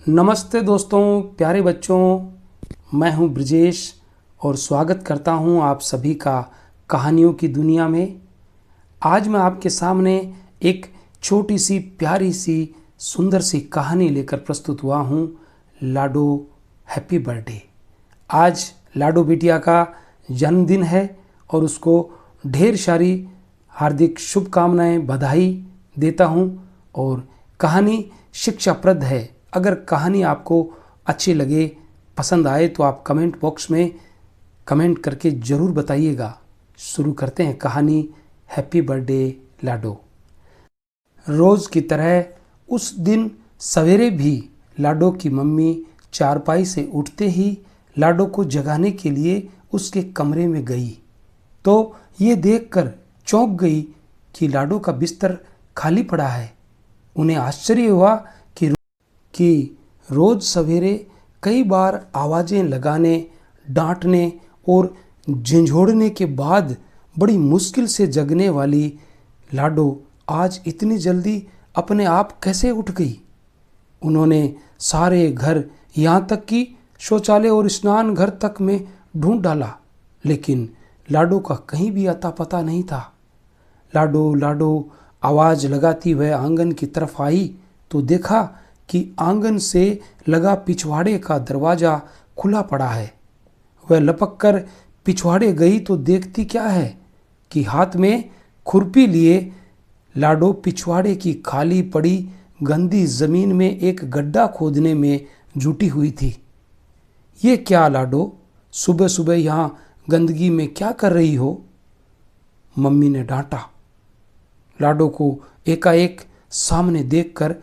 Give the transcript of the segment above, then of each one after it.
नमस्ते दोस्तों, प्यारे बच्चों। मैं हूं ब्रजेश और स्वागत करता हूं आप सभी का कहानियों की दुनिया में। आज मैं आपके सामने एक छोटी सी प्यारी सी सुंदर सी कहानी लेकर प्रस्तुत हुआ हूं। लाडो हैप्पी बर्थडे। आज लाडो बिटिया का जन्मदिन है और उसको ढेर सारी हार्दिक शुभकामनाएं, बधाई देता हूं। और कहानी शिक्षाप्रद है। अगर कहानी आपको अच्छी लगे, पसंद आए तो आप कमेंट बॉक्स में कमेंट करके ज़रूर बताइएगा। शुरू करते हैं कहानी। हैप्पी बर्थडे लाडो। रोज़ की तरह उस दिन सवेरे भी लाडो की मम्मी चारपाई से उठते ही लाडो को जगाने के लिए उसके कमरे में गई तो ये देखकर चौंक गई कि लाडो का बिस्तर खाली पड़ा है। उन्हें आश्चर्य हुआ कि रोज सवेरे कई बार आवाज़ें लगाने, डांटने और झंझोड़ने के बाद बड़ी मुश्किल से जगने वाली लाडो आज इतनी जल्दी अपने आप कैसे उठ गई। उन्होंने सारे घर, यहाँ तक कि शौचालय और स्नान घर तक में ढूंढ डाला, लेकिन लाडो का कहीं भी अता पता नहीं था। लाडो लाडो आवाज़ लगाती वह आंगन की तरफ आई तो देखा कि आंगन से लगा पिछवाड़े का दरवाज़ा खुला पड़ा है। वह लपक कर पिछवाड़े गई तो देखती क्या है कि हाथ में खुरपी लिए लाडो पिछवाड़े की खाली पड़ी गंदी ज़मीन में एक गड्ढा खोदने में जुटी हुई थी। ये क्या लाडो, सुबह सुबह यहाँ गंदगी में क्या कर रही हो? मम्मी ने डांटा। लाडो को एकाएक सामने देखकर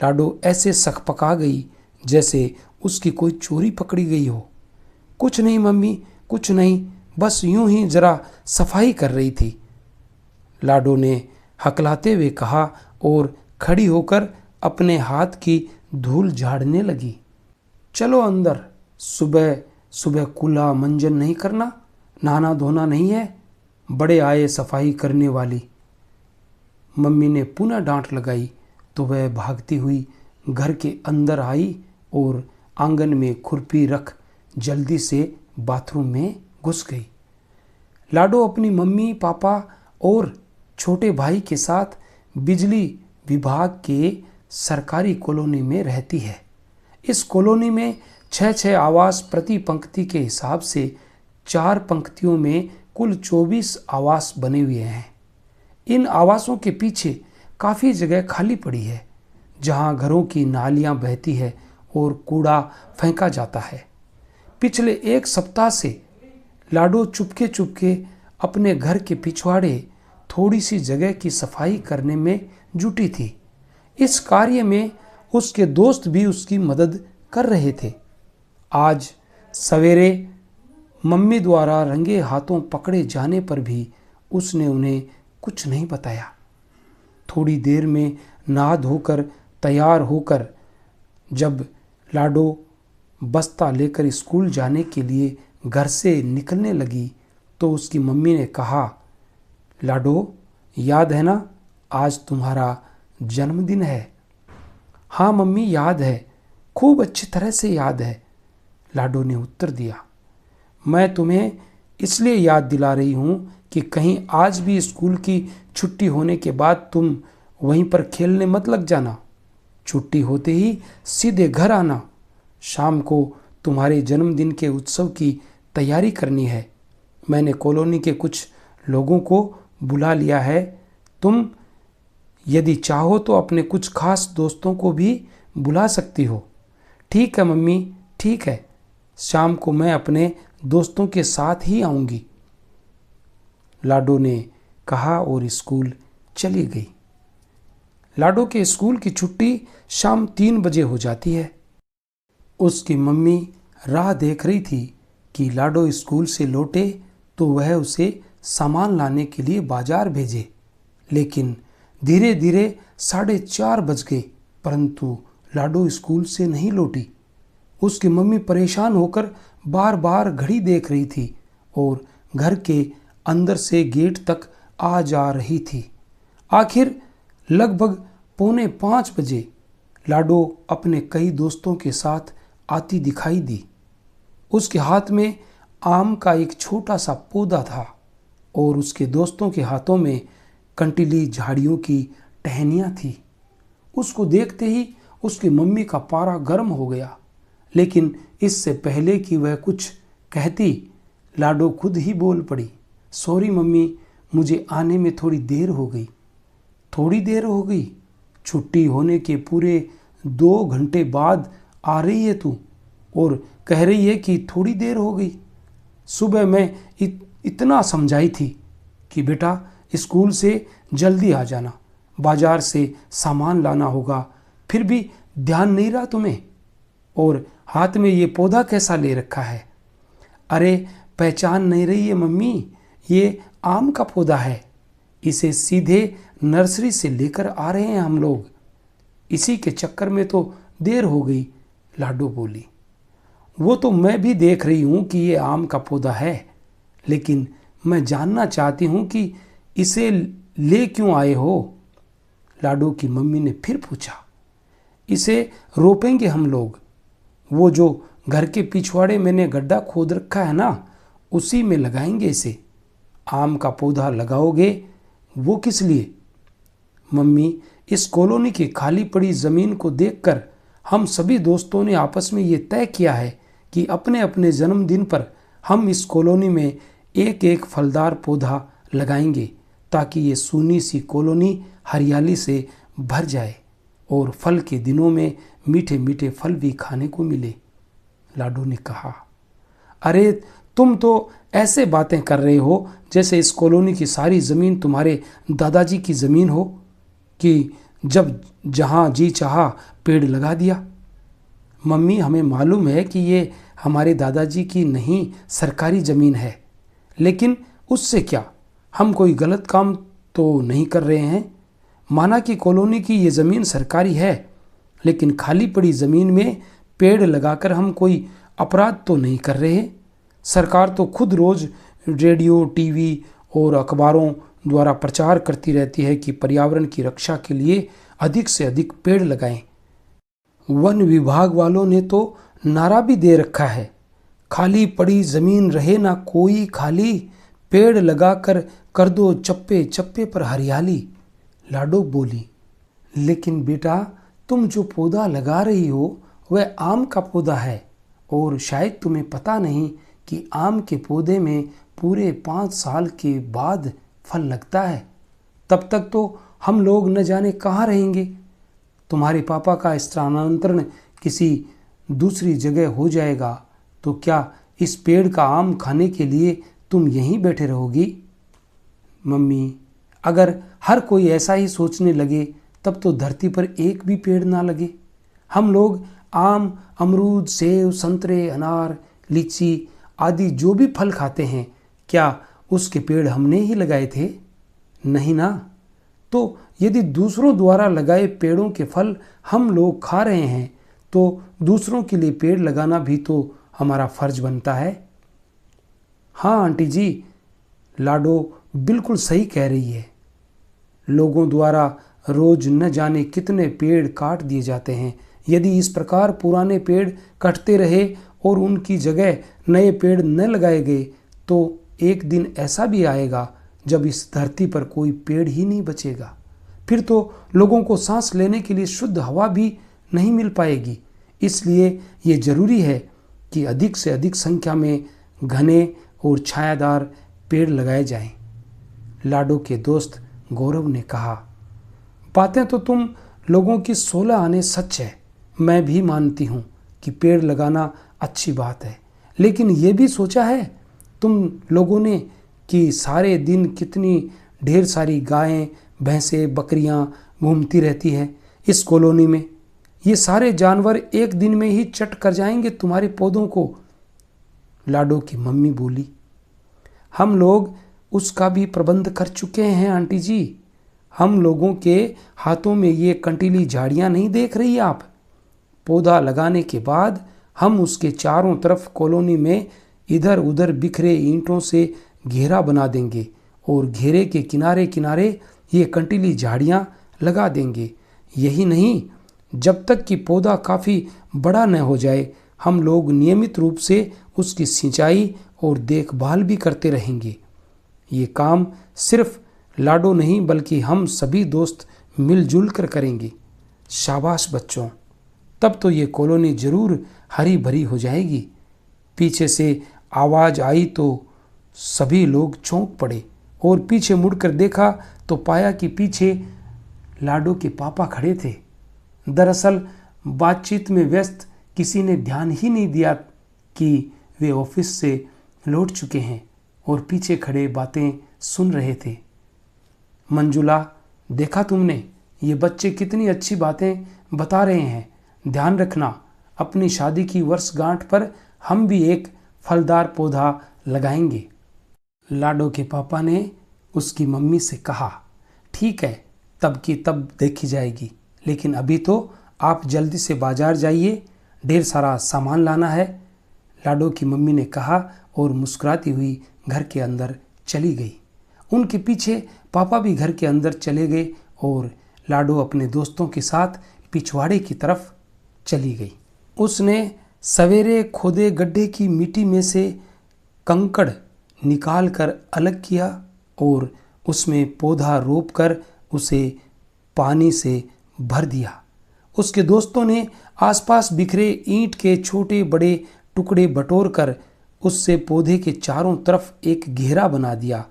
लाडो ऐसे सकपका गई जैसे उसकी कोई चोरी पकड़ी गई हो। कुछ नहीं मम्मी, कुछ नहीं, बस यूं ही जरा सफाई कर रही थी, लाडो ने हकलाते हुए कहा और खड़ी होकर अपने हाथ की धूल झाड़ने लगी। चलो अंदर, सुबह सुबह कूल्हा मंजन नहीं करना, नहाना धोना नहीं है, बड़े आए सफाई करने वाली। मम्मी ने पुनः डांट लगाई तो वह भागती हुई घर के अंदर आई और आंगन में खुरपी रख जल्दी से बाथरूम में घुस गई। लाडो अपनी मम्मी, पापा और छोटे भाई के साथ बिजली विभाग के सरकारी कॉलोनी में रहती है। इस कॉलोनी में 6-6 आवास प्रति पंक्ति के हिसाब से 4 पंक्तियों में कुल 24 आवास बने हुए हैं। इन आवासों के पीछे काफ़ी जगह खाली पड़ी है जहां घरों की नालियां बहती है और कूड़ा फेंका जाता है। पिछले 1 सप्ताह से लाडो चुपके चुपके अपने घर के पिछवाड़े थोड़ी सी जगह की सफाई करने में जुटी थी। इस कार्य में उसके दोस्त भी उसकी मदद कर रहे थे। आज सवेरे मम्मी द्वारा रंगे हाथों पकड़े जाने पर भी उसने उन्हें कुछ नहीं बताया। थोड़ी देर में नहा धोकर तैयार होकर जब लाडो बस्ता लेकर स्कूल जाने के लिए घर से निकलने लगी तो उसकी मम्मी ने कहा, लाडो याद है ना, आज तुम्हारा जन्मदिन है? हाँ मम्मी, याद है, खूब अच्छी तरह से याद है, लाडो ने उत्तर दिया। मैं तुम्हें इसलिए याद दिला रही हूँ कि कहीं आज भी स्कूल की छुट्टी होने के बाद तुम वहीं पर खेलने मत लग जाना। छुट्टी होते ही सीधे घर आना। शाम को तुम्हारे जन्मदिन के उत्सव की तैयारी करनी है। मैंने कॉलोनी के कुछ लोगों को बुला लिया है। तुम यदि चाहो तो अपने कुछ खास दोस्तों को भी बुला सकती हो। ठीक है मम्मी, ठीक है, शाम को मैं अपने दोस्तों के साथ ही आऊँगी, लाडो ने कहा और स्कूल चली गई। लाडो के स्कूल की छुट्टी शाम 3 बजे हो जाती है। उसकी मम्मी राह देख रही थी कि लाडो स्कूल से लौटे तो वह उसे सामान लाने के लिए बाजार भेजे, लेकिन धीरे धीरे 4:30 बज गए परंतु लाडो स्कूल से नहीं लौटी। उसकी मम्मी परेशान होकर बार बार घड़ी देख रही थी और घर के अंदर से गेट तक आ जा रही थी। आखिर लगभग 4:45 बजे लाडो अपने कई दोस्तों के साथ आती दिखाई दी। उसके हाथ में आम का एक छोटा सा पौधा था और उसके दोस्तों के हाथों में कंटीली झाड़ियों की टहनियाँ थी। उसको देखते ही उसकी मम्मी का पारा गर्म हो गया, लेकिन इससे पहले कि वह कुछ कहती, लाडो खुद ही बोल पड़ी, सॉरी मम्मी, मुझे आने में थोड़ी देर हो गई। थोड़ी देर हो गई? छुट्टी होने के पूरे 2 घंटे बाद आ रही है तू और कह रही है कि थोड़ी देर हो गई। सुबह मैं इतना समझाई थी कि बेटा स्कूल से जल्दी आ जाना, बाजार से सामान लाना होगा, फिर भी ध्यान नहीं रहा तुम्हें। और हाथ में ये पौधा कैसा ले रखा है? अरे पहचान नहीं रही है मम्मी, ये आम का पौधा है, इसे सीधे नर्सरी से लेकर आ रहे हैं हम लोग। इसी के चक्कर में तो देर हो गई, लाडो बोली। वो तो मैं भी देख रही हूँ कि ये आम का पौधा है, लेकिन मैं जानना चाहती हूँ कि इसे ले क्यों आए हो? लाडो की मम्मी ने फिर पूछा। इसे रोपेंगे हम लोग, वो जो घर के पिछवाड़े मैंने गड्ढा खोद रखा है ना, उसी में लगाएंगे इसे। आम का पौधा लगाओगे वो किस लिए? मम्मी, इस कॉलोनी की खाली पड़ी ज़मीन को देखकर हम सभी दोस्तों ने आपस में ये तय किया है कि अपने अपने जन्मदिन पर हम इस कॉलोनी में एक एक फलदार पौधा लगाएंगे, ताकि ये सूनी सी कॉलोनी हरियाली से भर जाए और फल के दिनों में मीठे मीठे फल भी खाने को मिले। लाडो ने कहा, अरे तुम तो ऐसे बातें कर रहे हो जैसे इस कॉलोनी की सारी ज़मीन तुम्हारे दादाजी की ज़मीन हो कि जब जहाँ जी चाहा पेड़ लगा दिया। मम्मी, हमें मालूम है कि ये हमारे दादाजी की नहीं सरकारी ज़मीन है, लेकिन उससे क्या, हम कोई गलत काम तो नहीं कर रहे हैं। माना कि कॉलोनी की ये ज़मीन सरकारी है, लेकिन खाली पड़ी ज़मीन में पेड़ लगाकर हम कोई अपराध तो नहीं कर रहे। सरकार तो खुद रोज़ रेडियो, टीवी और अखबारों द्वारा प्रचार करती रहती है कि पर्यावरण की रक्षा के लिए अधिक से अधिक पेड़ लगाएं। वन विभाग वालों ने तो नारा भी दे रखा है, खाली पड़ी ज़मीन रहे ना कोई खाली, पेड़ लगाकर कर दो चप्पे चप्पे पर हरियाली। लाडो बोली, लेकिन बेटा तुम जो पौधा लगा रही हो वह आम का पौधा है, और शायद तुम्हें पता नहीं कि आम के पौधे में पूरे 5 साल के बाद फल लगता है। तब तक तो हम लोग न जाने कहाँ रहेंगे। तुम्हारे पापा का स्थानांतरण किसी दूसरी जगह हो जाएगा तो क्या इस पेड़ का आम खाने के लिए तुम यहीं बैठे रहोगी? मम्मी, अगर हर कोई ऐसा ही सोचने लगे तब तो धरती पर एक भी पेड़ ना लगे। हम लोग आम, अमरूद, सेब, संतरे, अनार, लीची आदि जो भी फल खाते हैं, क्या उसके पेड़ हमने ही लगाए थे? नहीं ना। तो यदि दूसरों द्वारा लगाए पेड़ों के फल हम लोग खा रहे हैं तो दूसरों के लिए पेड़ लगाना भी तो हमारा फर्ज बनता है। हाँ आंटी जी, लाडो बिल्कुल सही कह रही है। लोगों द्वारा रोज न जाने कितने पेड़ काट दिए जाते हैं। यदि इस प्रकार पुराने पेड़ कटते रहे और उनकी जगह नए पेड़ न लगाए गए तो एक दिन ऐसा भी आएगा जब इस धरती पर कोई पेड़ ही नहीं बचेगा। फिर तो लोगों को सांस लेने के लिए शुद्ध हवा भी नहीं मिल पाएगी। इसलिए ये जरूरी है कि अधिक से अधिक संख्या में घने और छायादार पेड़ लगाए जाएं। लाडो के दोस्त गौरव ने कहा, बातें तो तुम लोगों की 16 आने सच है। मैं भी मानती हूँ कि पेड़ लगाना अच्छी बात है, लेकिन ये भी सोचा है तुम लोगों ने कि सारे दिन कितनी ढेर सारी गायें, भैंसें, बकरियां घूमती रहती हैं इस कॉलोनी में। ये सारे जानवर एक दिन में ही चट कर जाएंगे तुम्हारे पौधों को। लाडो की मम्मी बोली, हम लोग उसका भी प्रबंध कर चुके हैं आंटी जी। हम लोगों के हाथों में ये कंटीली झाड़ियाँ नहीं देख रही आप? पौधा लगाने के बाद हम उसके चारों तरफ कॉलोनी में इधर उधर बिखरे ईंटों से घेरा बना देंगे और घेरे के किनारे किनारे ये कंटीली झाड़ियाँ लगा देंगे। यही नहीं, जब तक कि पौधा काफ़ी बड़ा न हो जाए हम लोग नियमित रूप से उसकी सिंचाई और देखभाल भी करते रहेंगे। ये काम सिर्फ लाडो नहीं बल्कि हम सभी दोस्त मिलजुल कर करेंगे। शाबाश बच्चों, तब तो ये कॉलोनी जरूर हरी भरी हो जाएगी। पीछे से आवाज़ आई तो सभी लोग चौंक पड़े और पीछे मुड़कर देखा तो पाया कि पीछे लाडो के पापा खड़े थे। दरअसल बातचीत में व्यस्त किसी ने ध्यान ही नहीं दिया कि वे ऑफिस से लौट चुके हैं और पीछे खड़े बातें सुन रहे थे। मंजुला, देखा तुमने, ये बच्चे कितनी अच्छी बातें बता रहे हैं। ध्यान रखना, अपनी शादी की वर्षगांठ पर हम भी एक फलदार पौधा लगाएंगे। लाडो के पापा ने उसकी मम्मी से कहा, ठीक है, तब की तब देखी जाएगी, लेकिन अभी तो आप जल्दी से बाजार जाइए, ढेर सारा सामान लाना है। लाडो की मम्मी ने कहा और मुस्कुराती हुई घर के अंदर चली गई। उनके पीछे पापा भी घर के अंदर चले गए और लाडो अपने दोस्तों के साथ पिछवाड़े की तरफ चली गई। उसने सवेरे खोदे गड्ढे की मिट्टी में से कंकड़ निकाल कर अलग किया और उसमें पौधा रोपकर उसे पानी से भर दिया। उसके दोस्तों ने आसपास बिखरे ईंट के छोटे बड़े टुकड़े बटोरकर उससे पौधे के चारों तरफ एक घेरा बना दिया।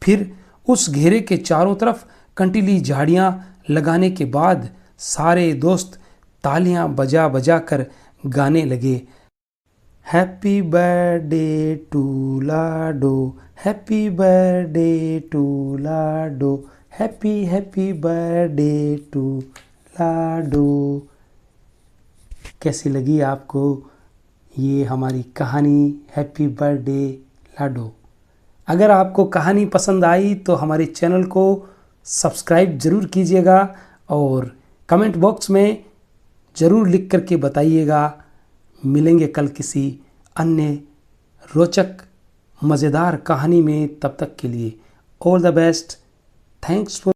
फिर उस घेरे के चारों तरफ कंटीली झाड़ियाँ लगाने के बाद सारे दोस्त तालियां बजा बजा कर गाने लगे, हैप्पी बर्थडे टू लाडो, हैप्पी बर्थडे टू लाडो, हैप्पी हैप्पी बर्थडे टू लाडो। कैसी लगी आपको ये हमारी कहानी हैप्पी बर्थडे लाडो? अगर आपको कहानी पसंद आई तो हमारे चैनल को सब्सक्राइब ज़रूर कीजिएगा और कमेंट बॉक्स में ज़रूर लिख करके बताइएगा। मिलेंगे कल किसी अन्य रोचक मज़ेदार कहानी में। तब तक के लिए all the best. Thanks for